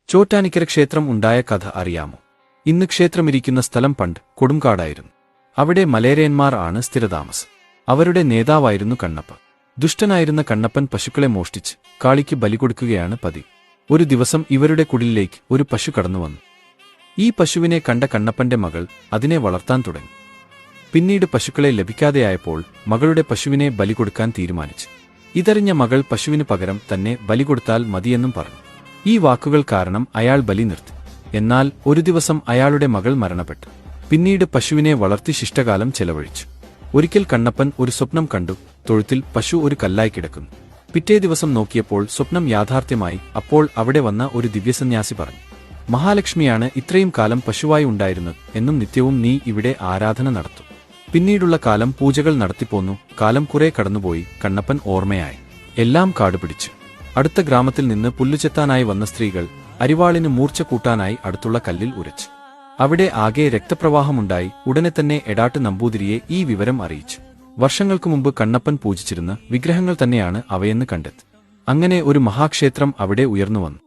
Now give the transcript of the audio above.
ചോറ്റാനിക്കര ക്ഷേത്രം ഉണ്ടായ കഥ അറിയാമോ? ഇന്ന് ക്ഷേത്രമിരിക്കുന്ന സ്ഥലം പണ്ട് കൊടുംകാടായിരുന്നു. അവിടെ മലേറിയന്മാർ ആണ് സ്ഥിരതാമസം. അവരുടെ നേതാവായിരുന്നു കണ്ണപ്പ. ദുഷ്ടനായിരുന്ന കണ്ണപ്പൻ പശുക്കളെ മോഷ്ടിച്ച് കാളിക്ക് ബലി കൊടുക്കുകയാണ് പതിവ്. ഒരു ദിവസം ഇവരുടെ കുടിലിലേക്ക് ഒരു പശു കടന്നുവന്നു. ഈ പശുവിനെ കണ്ട കണ്ണപ്പന്റെ മകൾ അതിനെ വളർത്താൻ തുടങ്ങി. പിന്നീട് പശുക്കളെ ലഭിക്കാതെയായപ്പോൾ മകളുടെ പശുവിനെ ബലി കൊടുക്കാൻ തീരുമാനിച്ചു. ഇതറിഞ്ഞ മകൾ പശുവിന് പകരം തന്നെ ബലി കൊടുത്താൽ മതിയെന്നും പറഞ്ഞു. ഈ വാക്കുകൾ കാരണം അയാൾ ബലി നിർത്തി. എന്നാൽ ഒരു ദിവസം അയാളുടെ മകൾ മരണപ്പെട്ടു. പിന്നീട് പശുവിനെ വളർത്തി ശിഷ്ടകാലം ചെലവഴിച്ചു. ഒരിക്കൽ കണ്ണപ്പൻ ഒരു സ്വപ്നം കണ്ടു. തൊഴുത്തിൽ പശു ഒരു കല്ലായി കിടക്കുന്നു. പിറ്റേ ദിവസം നോക്കിയപ്പോൾ സ്വപ്നം യാഥാർത്ഥ്യമായി. അപ്പോൾ അവിടെ വന്ന ഒരു ദിവ്യസന്യാസി പറഞ്ഞു, മഹാലക്ഷ്മിയാണ് ഇത്രയും കാലം പശുവായി ഉണ്ടായിരുന്നത് എന്നും നിത്യവും നീ ഇവിടെ ആരാധന നടത്തും. പിന്നീടുള്ള കാലം പൂജകൾ നടത്തിപ്പോന്നു. കാലം കുറെ കടന്നുപോയി. കണ്ണപ്പൻ ഓർമ്മയായി. എല്ലാം കാടുപിടിച്ചു. അടുത്ത ഗ്രാമത്തിൽ നിന്ന് പുല്ലുചെത്താനായി വന്ന സ്ത്രീകൾ അരിവാളിന് മൂർച്ച കൂട്ടാനായി അടുത്തുള്ള കല്ലിൽ ഉരച്ചു. അവിടെ ആകെ രക്തപ്രവാഹമുണ്ടായി. ഉടനെ തന്നെ എടാട്ട് നമ്പൂതിരിയെ ഈ വിവരം അറിയിച്ചു. വർഷങ്ങൾക്കു മുമ്പ് കണ്ണപ്പൻ പൂജിച്ചിരുന്ന വിഗ്രഹങ്ങൾ തന്നെയാണ് അവയെന്ന് കണ്ടെത്തി. അങ്ങനെ ഒരു മഹാക്ഷേത്രം അവിടെ ഉയർന്നുവന്നു.